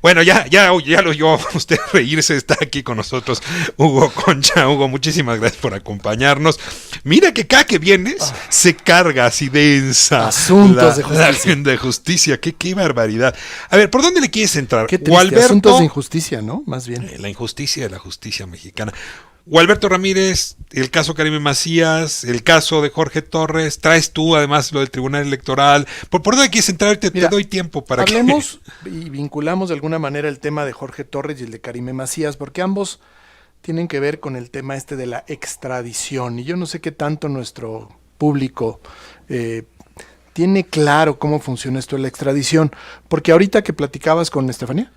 Bueno, ya lo oyó usted reírse, está aquí con nosotros Hugo Concha. Hugo, muchísimas gracias por acompañarnos. Mira que cada que vienes se carga así densa. Asuntos de justicia. La agenda de justicia, qué barbaridad. A ver, ¿por dónde le quieres entrar? Qué triste, asuntos de injusticia, ¿no? Más bien. La injusticia de la justicia mexicana. Gualberto Ramírez, el caso Karime Macías, el caso de Jorge Torres, traes tú además lo del Tribunal Electoral. ¿Por dónde quieres entrar? Te doy tiempo para hablemos y vinculamos de alguna manera el tema de Jorge Torres y el de Karime Macías, porque ambos tienen que ver con el tema de la extradición. Y yo no sé qué tanto nuestro público tiene claro cómo funciona esto de la extradición, porque ahorita que platicabas con Estefanía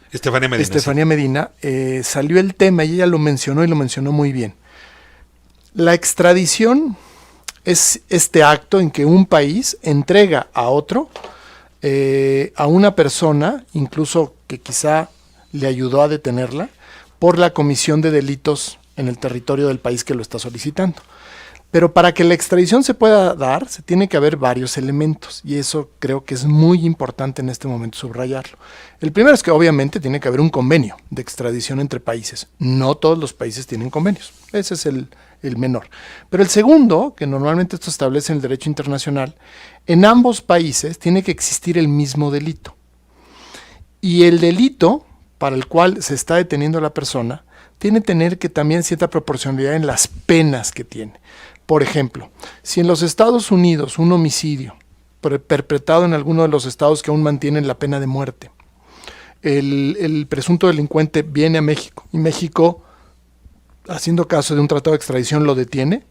Medina, salió el tema y ella lo mencionó y lo mencionó muy bien. La extradición es este acto en que un país entrega a otro, a una persona, incluso que quizá le ayudó a detenerla, por la comisión de delitos en el territorio del país que lo está solicitando. Pero para que la extradición se pueda dar, se tiene que haber varios elementos, y eso creo que es muy importante en este momento subrayarlo. El primero es que obviamente tiene que haber un convenio de extradición entre países. No todos los países tienen convenios, ese es el menor. Pero el segundo, que normalmente esto establece en el derecho internacional, en ambos países tiene que existir el mismo delito. Y el delito para el cual se está deteniendo a la persona tiene que tener que también cierta proporcionalidad en las penas que tiene. Por ejemplo, si en los Estados Unidos un homicidio perpetrado en alguno de los estados que aún mantienen la pena de muerte, el presunto delincuente viene a México y México, haciendo caso de un tratado de extradición, lo detiene,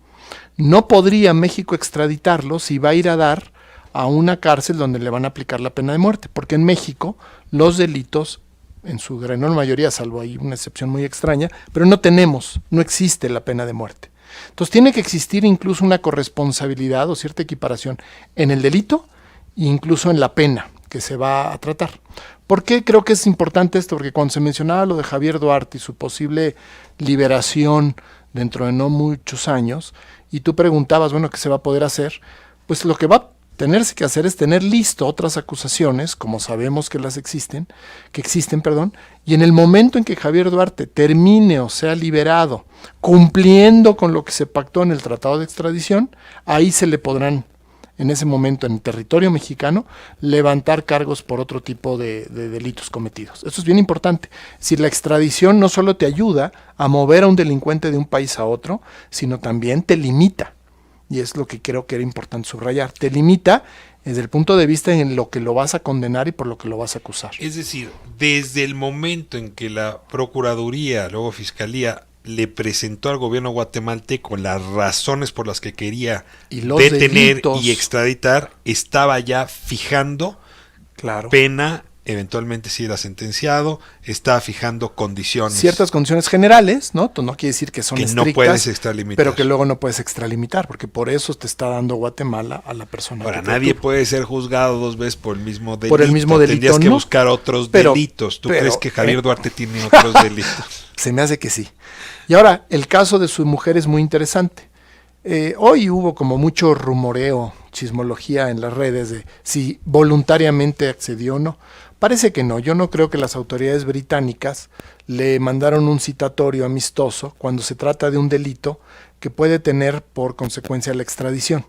no podría México extraditarlo si va a ir a dar a una cárcel donde le van a aplicar la pena de muerte, porque en México los delitos, en su gran mayoría, salvo hay una excepción muy extraña, pero no existe la pena de muerte. Entonces tiene que existir incluso una corresponsabilidad o cierta equiparación en el delito e incluso en la pena que se va a tratar. ¿Por qué creo que es importante esto? Porque cuando se mencionaba lo de Javier Duarte y su posible liberación dentro de no muchos años, y tú preguntabas, bueno, ¿qué se va a poder hacer? Pues lo que va a tenerse que hacer es tener listo otras acusaciones, como sabemos que existen, y en el momento en que Javier Duarte termine o sea liberado, cumpliendo con lo que se pactó en el Tratado de Extradición, ahí se le podrán, en ese momento en el territorio mexicano, levantar cargos por otro tipo de delitos cometidos. Eso es bien importante. Si la extradición no solo te ayuda a mover a un delincuente de un país a otro, sino también te limita. Y es lo que creo que era importante subrayar. Te limita desde el punto de vista en lo que lo vas a condenar y por lo que lo vas a acusar. Es decir, desde el momento en que la Procuraduría, luego Fiscalía, le presentó al gobierno guatemalteco las razones por las que quería detener y extraditar, estaba ya fijando pena, eventualmente si era sentenciado, estaba fijando condiciones. Ciertas condiciones generales, ¿no? No quiere decir que son estrictas, no puedes extralimitar, pero que luego no puedes extralimitar, porque por eso te está dando Guatemala a la persona. Ahora, nadie puede ser juzgado dos veces por el mismo delito. Por el mismo delito, tendrías que buscar otros delitos. ¿Tú crees que Javier Duarte tiene otros delitos? Se me hace que sí. Y ahora, el caso de su mujer es muy interesante. Hoy hubo como mucho rumoreo, chismología en las redes de si voluntariamente accedió o no. Parece que no. Yo no creo que las autoridades británicas le mandaron un citatorio amistoso cuando se trata de un delito que puede tener por consecuencia la extradición.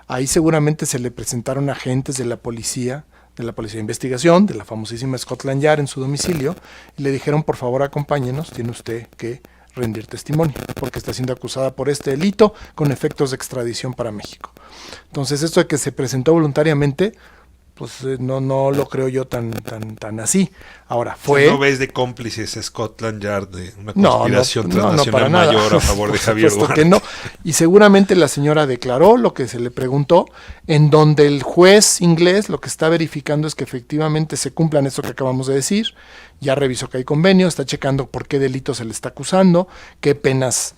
Ahí seguramente se le presentaron agentes de la policía de investigación, de la famosísima Scotland Yard en su domicilio, y le dijeron, por favor, acompáñenos, tiene usted que rendir testimonio, porque está siendo acusada por este delito con efectos de extradición para México. Entonces, esto de que se presentó voluntariamente, pues no lo creo yo tan así. Ahora, ¿No ves de cómplices a Scotland Yard de una conspiración transnacional mayor a favor de Javier Duarte? Que no. Y seguramente la señora declaró lo que se le preguntó, en donde el juez inglés lo que está verificando es que efectivamente se cumplan esto que acabamos de decir. Ya revisó que hay convenio, está checando por qué delito se le está acusando, a qué penas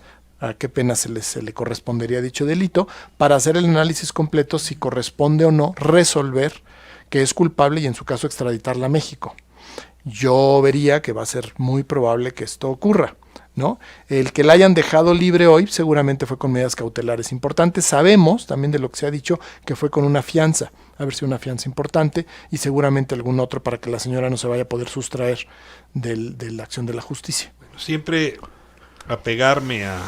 se le correspondería dicho delito, para hacer el análisis completo si corresponde o no resolver que es culpable y en su caso extraditarla a México. Yo vería que va a ser muy probable que esto ocurra. ¿no? El que la hayan dejado libre hoy seguramente fue con medidas cautelares importantes. Sabemos también de lo que se ha dicho que fue con una fianza, haber sido una fianza importante y seguramente algún otro para que la señora no se vaya a poder sustraer de la acción de la justicia. Bueno, siempre apegarme a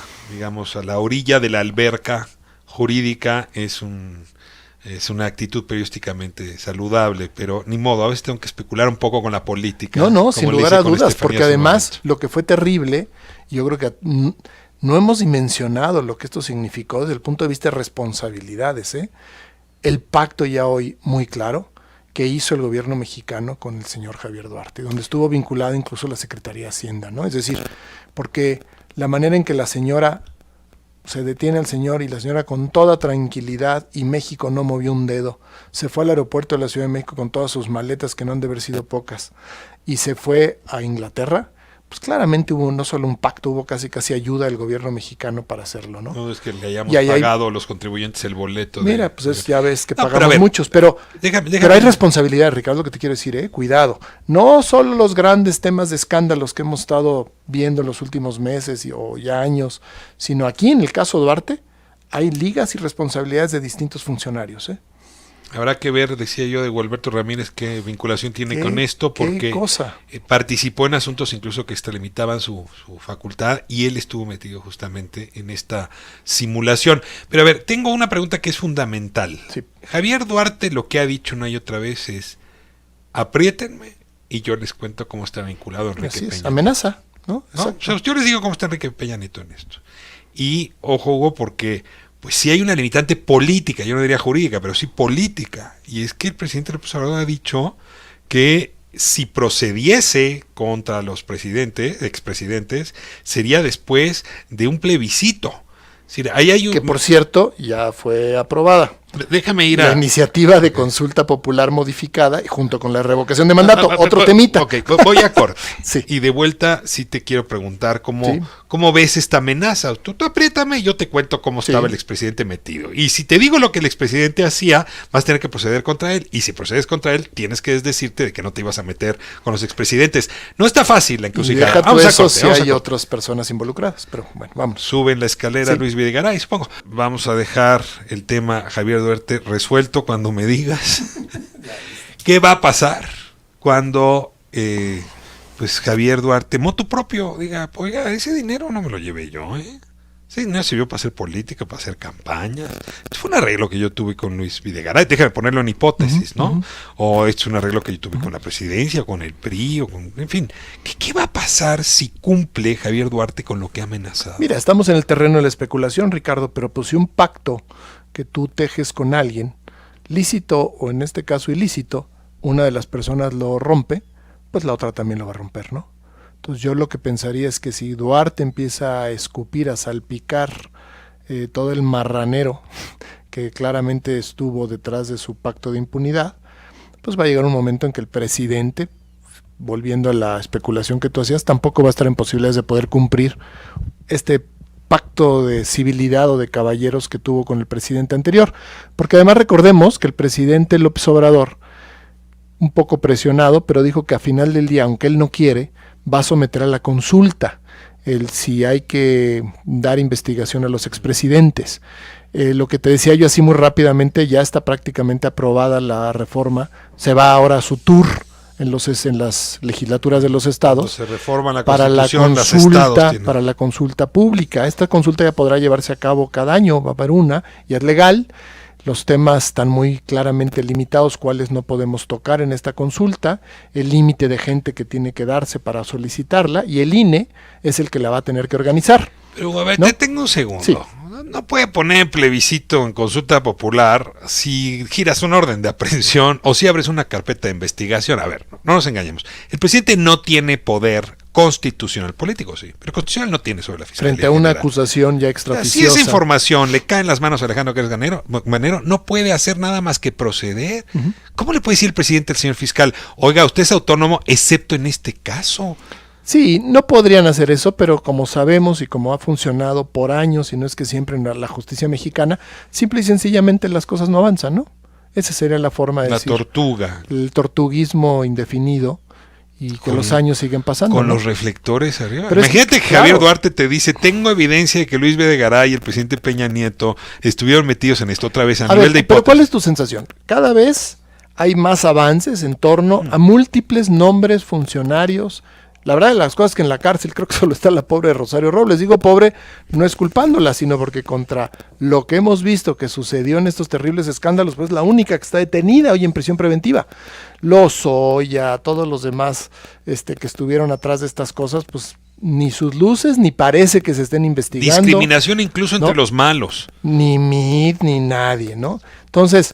la orilla de la alberca jurídica es una actitud periodísticamente saludable, pero ni modo, a veces tengo que especular un poco con la política. No, sin lugar a dudas, porque además lo que fue terrible, yo creo que no hemos dimensionado lo que esto significó desde el punto de vista de responsabilidades. El pacto ya hoy muy claro que hizo el gobierno mexicano con el señor Javier Duarte, donde estuvo vinculada incluso la Secretaría de Hacienda, ¿no? Es decir, porque la manera en que la señora se detiene al señor y la señora con toda tranquilidad y México no movió un dedo, se fue al aeropuerto de la Ciudad de México con todas sus maletas que no han de haber sido pocas y se fue a Inglaterra, pues claramente hubo no solo un pacto, hubo casi ayuda del gobierno mexicano para hacerlo, ¿no? No es que le hayamos pagado a los contribuyentes el boleto. Mira, pues ya ves que pagamos muchos, pero hay responsabilidad, Ricardo, lo que te quiero decir, cuidado. No solo los grandes temas de escándalos que hemos estado viendo en los últimos meses o ya años, sino aquí en el caso Duarte hay ligas y responsabilidades de distintos funcionarios, Habrá que ver, decía yo, de Gualberto Ramírez qué vinculación tiene con esto, porque participó en asuntos incluso que limitaban su facultad y él estuvo metido justamente en esta simulación. Pero a ver, tengo una pregunta que es fundamental. Sí. Javier Duarte lo que ha dicho una y otra vez es, apriétenme y yo les cuento cómo está vinculado Enrique Peña Nieto. Amenaza, ¿no? O sea, yo les digo cómo está Enrique Peña Nieto en esto. Y ojo, Hugo, porque pues sí hay una limitante política, yo no diría jurídica, pero sí política, y es que el presidente López Obrador ha dicho que si procediese contra los expresidentes, sería después de un plebiscito. Es decir, ahí hay que por cierto ya fue aprobada. Déjame ir la iniciativa de consulta popular modificada junto con la revocación de mandato, otro temita. Ok, voy a corte. Sí. Y de vuelta sí te quiero preguntar cómo ves esta amenaza. Tú apriétame y yo te cuento cómo estaba el expresidente metido. Y si te digo lo que el expresidente hacía, vas a tener que proceder contra él. Y si procedes contra él, tienes que desdecirte de que no te ibas a meter con los expresidentes. No está fácil la encrucijada. Vamos a corte, si hay otras personas involucradas, pero bueno, vamos. Suben la escalera Luis Videgaray, supongo. Vamos a dejar el tema Javier Duarte resuelto cuando me digas qué va a pasar cuando pues Javier Duarte, motu propio, diga, oiga, ese dinero no me lo llevé yo, ese dinero sirvió para hacer política, para hacer campañas. Esto fue un arreglo que yo tuve con Luis Videgaray, déjame ponerlo en hipótesis, ¿no? O esto es un arreglo que yo tuve con la presidencia, con el PRI, en fin. ¿Qué va a pasar si cumple Javier Duarte con lo que ha amenazado? Mira, estamos en el terreno de la especulación, Ricardo, pero pues si un pacto que tú tejes con alguien, lícito o en este caso ilícito, una de las personas lo rompe, pues la otra también lo va a romper, ¿no? Entonces yo lo que pensaría es que si Duarte empieza a escupir, a salpicar todo el marranero que claramente estuvo detrás de su pacto de impunidad, pues va a llegar un momento en que el presidente, volviendo a la especulación que tú hacías, tampoco va a estar en posibilidades de poder cumplir este pacto de civilidad o de caballeros que tuvo con el presidente anterior, porque además recordemos que el presidente López Obrador, un poco presionado, pero dijo que a final del día, aunque él no quiere, va a someter a la consulta si hay que dar investigación a los expresidentes. Lo que te decía yo así muy rápidamente, ya está prácticamente aprobada la reforma, se va ahora a su tour en las legislaturas de los estados se reforma la para la consulta pública. Esta consulta ya podrá llevarse a cabo cada año, va a haber una, y es legal. Los temas están muy claramente limitados, cuáles no podemos tocar en esta consulta, el límite de gente que tiene que darse para solicitarla, y el INE es el que la va a tener que organizar. Pero a ver, ¿no? te tengo un segundo. Sí. No puede poner plebiscito en consulta popular si giras un orden de aprehensión o si abres una carpeta de investigación. A ver, no nos engañemos. El presidente no tiene poder constitucional, político sí, pero constitucional no tiene sobre la Fiscalía frente a una General. Acusación ya extraoficiosa. Si esa información le cae en las manos a Alejandro Manero, no puede hacer nada más que proceder. ¿Cómo le puede decir el presidente al señor fiscal, oiga, usted es autónomo excepto en este caso? Sí, no podrían hacer eso, pero como sabemos y como ha funcionado por años, y no es que siempre en la justicia mexicana, simple y sencillamente las cosas no avanzan, ¿no? Esa sería la forma de decir. La tortuga. El tortuguismo indefinido, y que los años siguen pasando. Con, ¿no?, los reflectores arriba. Pero imagínate que Javier Duarte te dice, tengo evidencia de que Luis Videgaray y el presidente Peña Nieto estuvieron metidos en esto otra vez a nivel de hipótesis. Pero ¿cuál es tu sensación? Cada vez hay más avances en torno a múltiples nombres funcionarios. La verdad de las cosas que en la cárcel creo que solo está la pobre Rosario Robles. Digo pobre no es culpándola, sino porque contra lo que hemos visto que sucedió en estos terribles escándalos, pues la única que está detenida hoy en prisión preventiva. Lozoya, todos los demás que estuvieron atrás de estas cosas, pues ni sus luces, ni parece que se estén investigando. Discriminación incluso entre los malos. Ni Mid, ni nadie, ¿no? Entonces,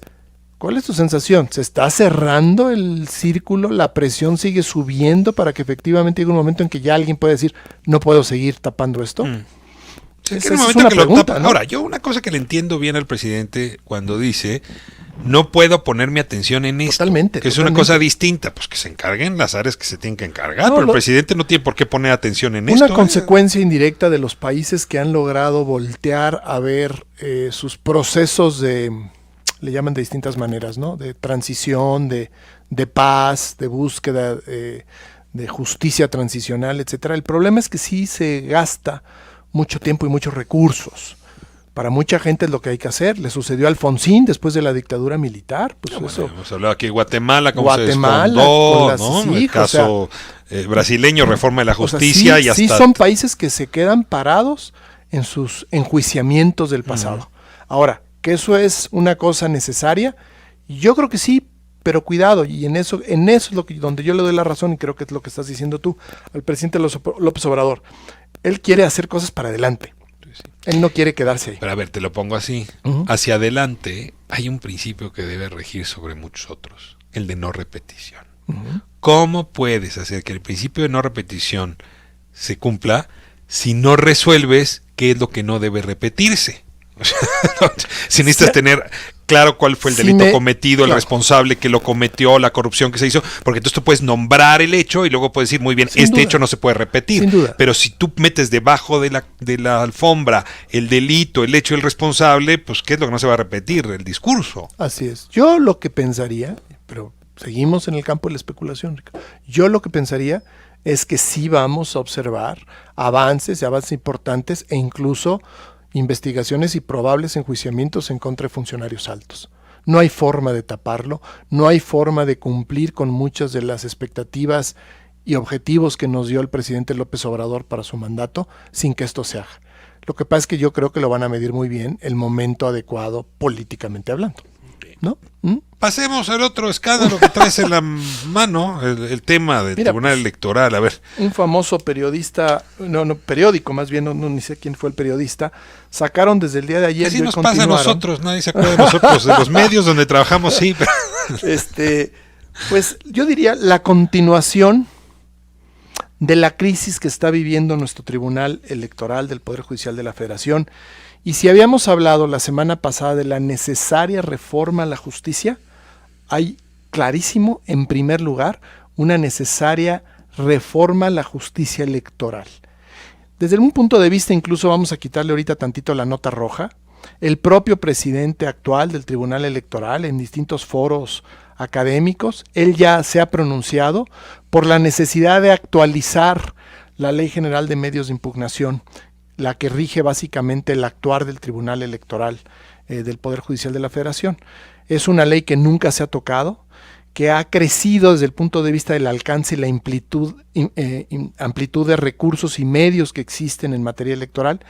¿cuál es tu sensación? ¿Se está cerrando el círculo? ¿La presión sigue subiendo para que efectivamente llegue un momento en que ya alguien pueda decir, no puedo seguir tapando esto? Sí, esa es una pregunta, ¿no? Ahora, yo una cosa que le entiendo bien al presidente cuando dice, no puedo poner mi atención en esto. Totalmente. Que es una cosa distinta, pues que se encarguen las áreas que se tienen que encargar, pero el presidente no tiene por qué poner atención en esto. Una consecuencia indirecta de los países que han logrado voltear a ver sus procesos le llaman de distintas maneras, ¿no? De transición, de paz, de búsqueda de justicia transicional, etcétera. El problema es que sí se gasta mucho tiempo y muchos recursos. Para mucha gente es lo que hay que hacer. Le sucedió a Alfonsín después de la dictadura militar. Pues eso. Hemos hablado aquí de Guatemala, cómo se desfondó, ¿no? Sí, el caso brasileño, reforma de la justicia. Sí, y hasta... sí son países que se quedan parados en sus enjuiciamientos del pasado. Ahora, que eso es una cosa necesaria, yo creo que sí, pero cuidado, y en eso es donde yo le doy la razón, y creo que es lo que estás diciendo tú, al presidente López Obrador. Él quiere hacer cosas para adelante. Sí. Él no quiere quedarse ahí. Pero a ver, te lo pongo así. Hacia adelante hay un principio que debe regir sobre muchos otros, el de no repetición. ¿Cómo puedes hacer que el principio de no repetición se cumpla si no resuelves qué es lo que no debe repetirse? Si necesitas tener claro cuál fue el delito cometido, el responsable que lo cometió, la corrupción que se hizo, porque entonces tú puedes nombrar el hecho y luego puedes decir, muy bien, este hecho no se puede repetir. Sin duda. Pero si tú metes debajo de la alfombra el delito, el hecho y el responsable, pues ¿qué es lo que no se va a repetir? El discurso. Así es. Yo lo que pensaría, pero seguimos en el campo de la especulación, Ricardo. Yo lo que pensaría es que sí vamos a observar avances importantes e incluso investigaciones y probables enjuiciamientos en contra de funcionarios altos. No hay forma de taparlo, no hay forma de cumplir con muchas de las expectativas y objetivos que nos dio el presidente López Obrador para su mandato sin que esto se haga. Lo que pasa es que yo creo que lo van a medir muy bien el momento adecuado políticamente hablando, ¿no? Pasemos al otro escándalo que traes en la mano, el tema del Tribunal Electoral. A ver. Un famoso periodista, periódico más bien, ni sé quién fue el periodista, sacaron desde el día de ayer. Así nos pasa a nosotros, nadie se acuerda de nosotros, de los medios donde trabajamos, sí. Pues yo diría la continuación de la crisis que está viviendo nuestro Tribunal Electoral del Poder Judicial de la Federación. Y si habíamos hablado la semana pasada de la necesaria reforma a la justicia, hay clarísimo, en primer lugar, una necesaria reforma a la justicia electoral. Desde un punto de vista, incluso vamos a quitarle ahorita tantito la nota roja, el propio presidente actual del Tribunal Electoral en distintos foros académicos, él ya se ha pronunciado por la necesidad de actualizar la Ley General de Medios de Impugnación, la que rige básicamente el actuar del Tribunal Electoral del Poder Judicial de la Federación. Es una ley que nunca se ha tocado, que ha crecido desde el punto de vista del alcance y la amplitud de recursos y medios que existen en materia electoral.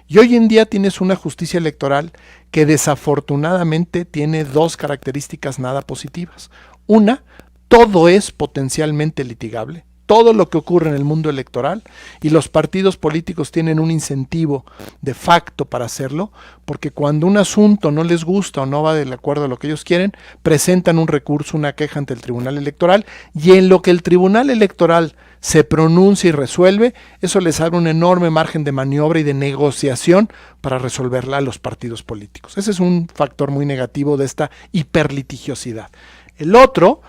Y hoy en día tienes una justicia electoral que desafortunadamente tiene dos características nada positivas. Una, todo es potencialmente litigable. Todo lo que ocurre en el mundo electoral y los partidos políticos tienen un incentivo de facto para hacerlo, porque cuando un asunto no les gusta o no va de acuerdo a lo que ellos quieren, presentan un recurso, una queja ante el Tribunal Electoral, y en lo que el Tribunal Electoral se pronuncia y resuelve, eso les abre un enorme margen de maniobra y de negociación para resolverla a los partidos políticos. Ese es un factor muy negativo de esta hiperlitigiosidad. El otro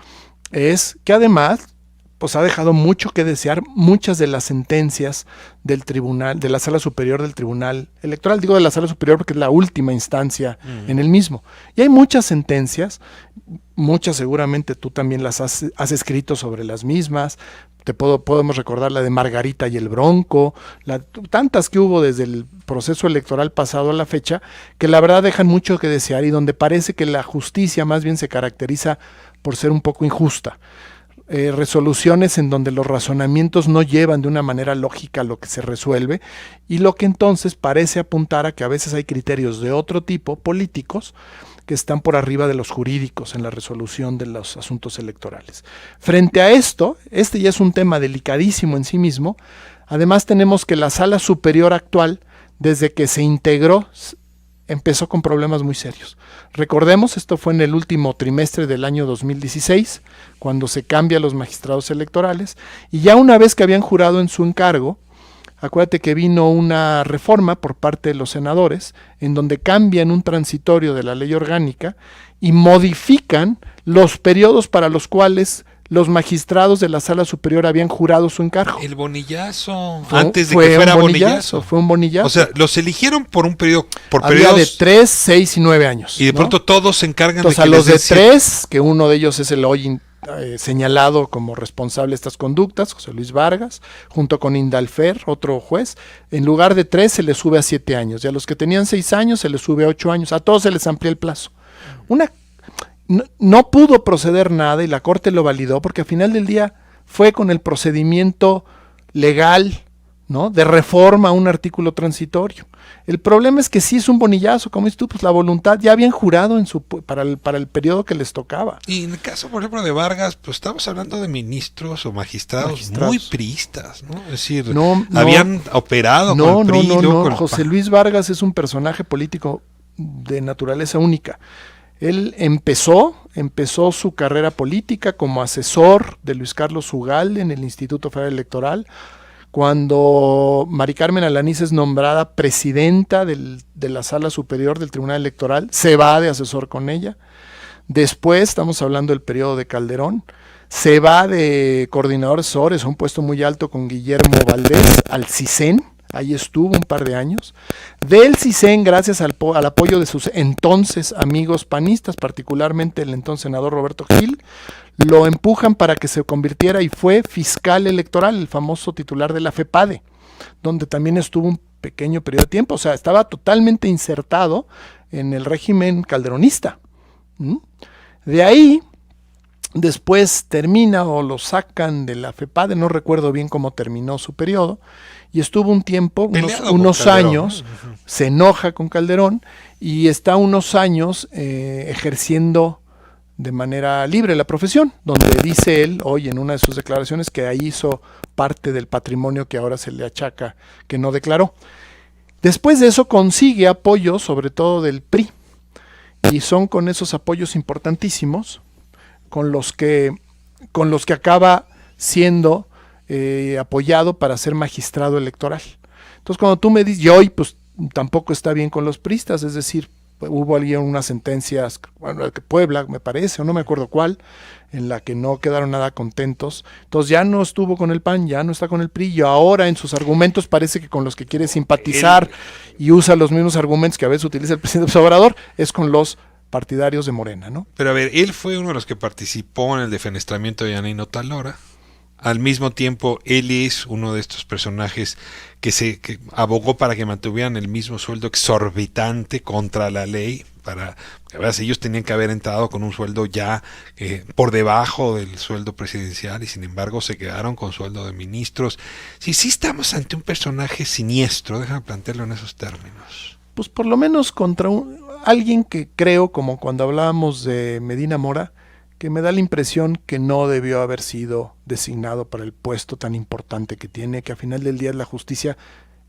es que además pues ha dejado mucho que desear muchas de las sentencias del tribunal, de la Sala Superior del Tribunal Electoral. Digo de la Sala Superior porque es la última instancia en el mismo. Y hay muchas sentencias, muchas seguramente tú también las has escrito sobre las mismas. Podemos recordar la de Margarita y el Bronco, tantas que hubo desde el proceso electoral pasado a la fecha, que la verdad dejan mucho que desear y donde parece que la justicia más bien se caracteriza por ser un poco injusta. Resoluciones en donde los razonamientos no llevan de una manera lógica lo que se resuelve y lo que entonces parece apuntar a que a veces hay criterios de otro tipo, políticos, que están por arriba de los jurídicos en la resolución de los asuntos electorales. Frente a esto, este ya es un tema delicadísimo en sí mismo, además tenemos que la Sala Superior actual, desde que se integró, empezó con problemas muy serios. Recordemos, esto fue en el último trimestre del año 2016, cuando se cambia a los magistrados electorales, y ya una vez que habían jurado en su encargo, acuérdate que vino una reforma por parte de los senadores, en donde cambian un transitorio de la ley orgánica y modifican los periodos para los cuales los magistrados de la Sala Superior habían jurado su encargo. El bonillazo. Antes de que fuera bonillazo. Fue un bonillazo. O sea, los eligieron por un periodo. Había de 3, 6 y 9 años. Y de pronto todos se encargan de que a los de 3, que uno de ellos es el hoy señalado como responsable de estas conductas, José Luis Vargas, junto con Indalfer, otro juez, en lugar de 3 se les sube a 7 años. Y a los que tenían 6 años se les sube a 8 años. A todos se les amplía el plazo. No pudo proceder nada y la Corte lo validó porque al final del día fue con el procedimiento legal, ¿no?, de reforma a un artículo transitorio. El problema es que sí es un bonillazo, como dices tú, pues la voluntad ya habían jurado para el periodo que les tocaba. Y en el caso, por ejemplo, de Vargas, pues estamos hablando de ministros o magistrados muy priistas, ¿no? Es decir, habían operado con el PRI. No. José Luis Vargas es un personaje político de naturaleza única. Él empezó su carrera política como asesor de Luis Carlos Ugalde en el Instituto Federal Electoral. Cuando Mari Carmen Alanís es nombrada presidenta de la Sala Superior del Tribunal Electoral, se va de asesor con ella. Después, estamos hablando del periodo de Calderón, se va de coordinador asesores, un puesto muy alto con Guillermo Valdés, al CISEN. Ahí estuvo un par de años. Del CISEN, gracias al apoyo de sus entonces amigos panistas, particularmente el entonces senador Roberto Gil, lo empujan para que se convirtiera y fue fiscal electoral, el famoso titular de la FEPADE, donde también estuvo un pequeño periodo de tiempo. O sea, estaba totalmente insertado en el régimen calderonista. De ahí, después termina o lo sacan de la FEPADE, no recuerdo bien cómo terminó su periodo, y estuvo un tiempo, unos años, se enoja con Calderón y está unos años ejerciendo de manera libre la profesión, donde dice él hoy en una de sus declaraciones que ahí hizo parte del patrimonio que ahora se le achaca que no declaró. Después de eso consigue apoyo, sobre todo del PRI, y son con esos apoyos importantísimos con los que acaba siendo apoyado para ser magistrado electoral. Entonces, cuando tú me dices, y hoy pues tampoco está bien con los priistas, es decir, hubo alguien unas sentencias, bueno, Puebla me parece, o no me acuerdo cuál, en la que no quedaron nada contentos. Entonces ya no estuvo con el PAN, ya no está con el PRI, y ahora en sus argumentos parece que con los que quiere simpatizar y usa los mismos argumentos que a veces utiliza el presidente López Obrador, es con los partidarios de Morena, ¿no? Pero a ver, él fue uno de los que participó en el defenestramiento de Yanino Talora. Al mismo tiempo, él es uno de estos personajes que abogó para que mantuvieran el mismo sueldo exorbitante contra la ley. Ellos tenían que haber entrado con un sueldo ya por debajo del sueldo presidencial y sin embargo se quedaron con sueldo de ministros. Sí estamos ante un personaje siniestro, déjame plantearlo en esos términos. Pues por lo menos contra alguien que creo, como cuando hablábamos de Medina Mora, que me da la impresión que no debió haber sido designado para el puesto tan importante que tiene, que a final del día es la justicia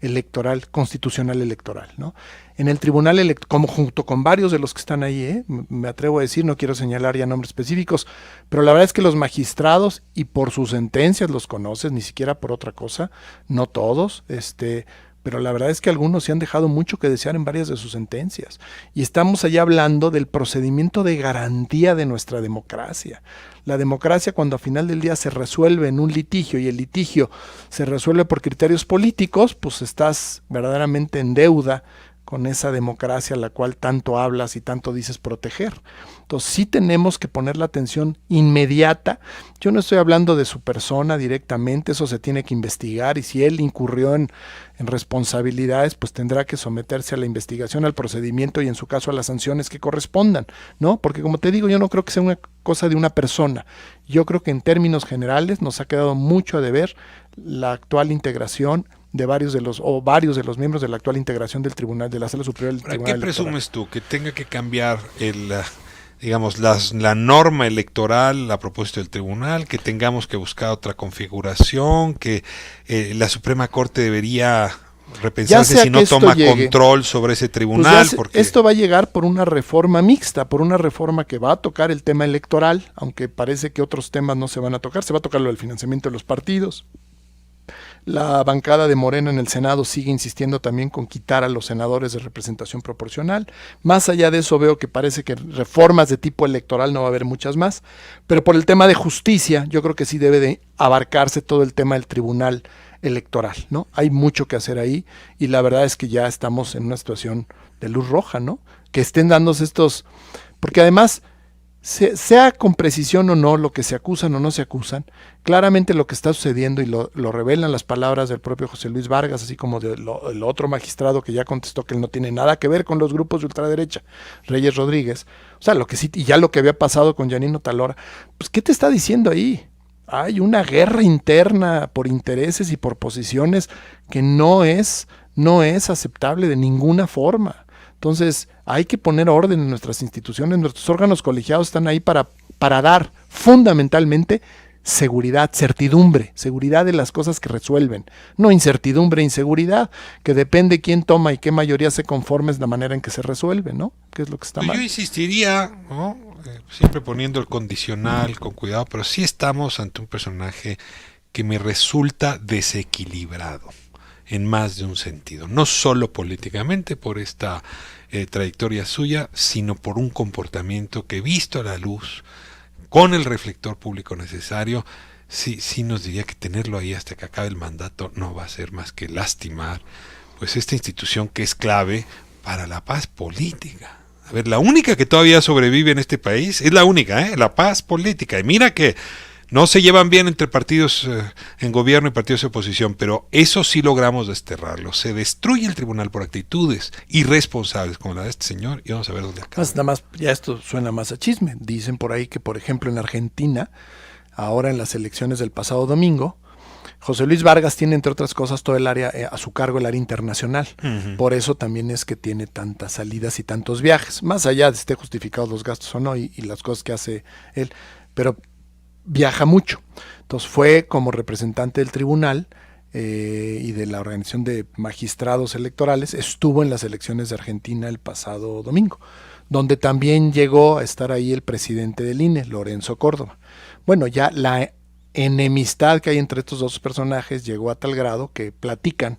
electoral, constitucional electoral, ¿no? En el tribunal como junto con varios de los que están ahí, me atrevo a decir, no quiero señalar ya nombres específicos, pero la verdad es que los magistrados, y por sus sentencias los conoces, ni siquiera por otra cosa, no todos, pero la verdad es que algunos se han dejado mucho que desear en varias de sus sentencias. Y estamos allá hablando del procedimiento de garantía de nuestra democracia. La democracia, cuando a final del día se resuelve en un litigio y el litigio se resuelve por criterios políticos, pues estás verdaderamente en deuda con esa democracia a la cual tanto hablas y tanto dices proteger. Entonces sí tenemos que poner la atención inmediata. Yo no estoy hablando de su persona directamente, eso se tiene que investigar, y si él incurrió en responsabilidades, pues tendrá que someterse a la investigación, al procedimiento y en su caso a las sanciones que correspondan, ¿no? Porque como te digo, yo no creo que sea una cosa de una persona. Yo creo que en términos generales nos ha quedado mucho a deber la actual integración de varios de los miembros de la actual integración del tribunal, de la Sala Superior del Tribunal Electoral. ¿Qué presumes tú? ¿Que tenga que cambiar la norma electoral a propósito del tribunal, que tengamos que buscar otra configuración, que la Suprema Corte debería repensarse si no toma control sobre ese tribunal? Pues porque esto va a llegar por una reforma mixta, por una reforma que va a tocar el tema electoral, aunque parece que otros temas no se van a tocar. Se va a tocar lo del financiamiento de los partidos. La bancada de Morena en el Senado sigue insistiendo también con quitar a los senadores de representación proporcional. Más allá de eso, veo que parece que reformas de tipo electoral no va a haber muchas más, pero por el tema de justicia yo creo que sí debe de abarcarse todo el tema del tribunal electoral, ¿no? Hay mucho que hacer ahí y la verdad es que ya estamos en una situación de luz roja, ¿no? Que estén dándose estos, porque además, sea con precisión o no lo que se acusan o no se acusan, claramente lo que está sucediendo, y lo revelan las palabras del propio José Luis Vargas, así como del otro magistrado que ya contestó que él no tiene nada que ver con los grupos de ultraderecha, Reyes Rodríguez, o sea, lo que sí, y ya lo que había pasado con Yanino Talora, pues ¿qué te está diciendo ahí? Hay una guerra interna por intereses y por posiciones que no es aceptable de ninguna forma. Entonces hay que poner orden en nuestras instituciones, nuestros órganos colegiados están ahí para dar fundamentalmente seguridad, seguridad de las cosas que resuelven, no incertidumbre, inseguridad, que depende quién toma y qué mayoría se conforme es la manera en que se resuelve, ¿no? ¿Qué es lo que está mal? Yo insistiría, ¿no? Siempre poniendo el condicional con cuidado, pero sí estamos ante un personaje que me resulta desequilibrado en más de un sentido, no solo políticamente por esta trayectoria suya, sino por un comportamiento que, visto a la luz, con el reflector público necesario, sí nos diría que tenerlo ahí hasta que acabe el mandato no va a ser más que lastimar pues esta institución que es clave para la paz política. A ver, la única que todavía sobrevive en este país es la única, la paz política. Y mira que no se llevan bien entre partidos en gobierno y partidos de oposición, pero eso sí logramos desterrarlo. Se destruye el tribunal por actitudes irresponsables como la de este señor y vamos a ver dónde acaba. Nada más, ya esto suena más a chisme. Dicen por ahí que, por ejemplo, en Argentina, ahora en las elecciones del pasado domingo, José Luis Vargas tiene, entre otras cosas, todo el área a su cargo, el área internacional. Uh-huh. Por eso también es que tiene tantas salidas y tantos viajes, más allá de esté justificados los gastos o no y las cosas que hace él. Pero viaja mucho. Entonces fue como representante del tribunal y de la organización de magistrados electorales, estuvo en las elecciones de Argentina el pasado domingo, donde también llegó a estar ahí el presidente del INE, Lorenzo Córdoba. Bueno, ya la enemistad que hay entre estos dos personajes llegó a tal grado que platican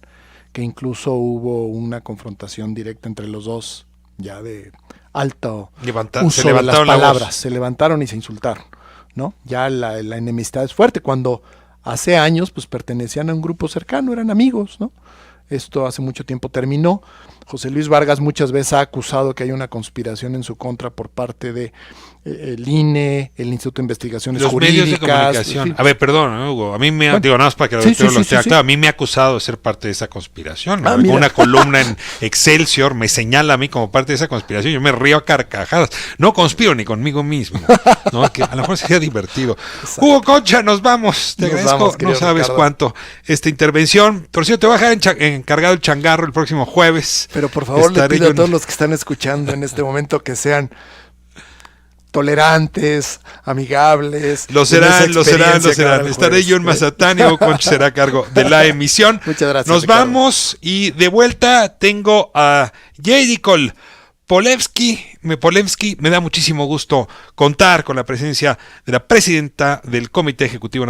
que incluso hubo una confrontación directa entre los dos, ya de alto uso de las palabras, se levantaron y se insultaron, ¿no? Ya la enemistad es fuerte. Cuando hace años pues pertenecían a un grupo cercano, eran amigos, ¿no? Esto hace mucho tiempo terminó. José Luis Vargas muchas veces ha acusado que hay una conspiración en su contra por parte de el INE, el Instituto de Investigaciones Jurídicas. Los medios de comunicación. En fin. A ver, perdón, Hugo, a mí me digo nada más para que lo esté claro, a mí me ha acusado de ser parte de esa conspiración. Una columna en Excelsior me señala a mí como parte de esa conspiración. Yo me río a carcajadas. No conspiro ni conmigo mismo, ¿no? Que a lo mejor sería divertido. Exacto. Hugo Concha, nos vamos. Te agradezco, no sabes Ricardo cuánto esta intervención. Por cierto, te voy a dejar encargado el changarro el próximo jueves. Pero por favor le pido a todos los que están escuchando en este momento que sean tolerantes, amigables. Lo serán. Estaré yo en Mazatlán y Hugo Concha será a cargo de la emisión. Muchas gracias. Nos Ricardo. Vamos y de vuelta tengo a Jedikol Polemski. Me da muchísimo gusto contar con la presencia de la presidenta del Comité Ejecutivo Nacional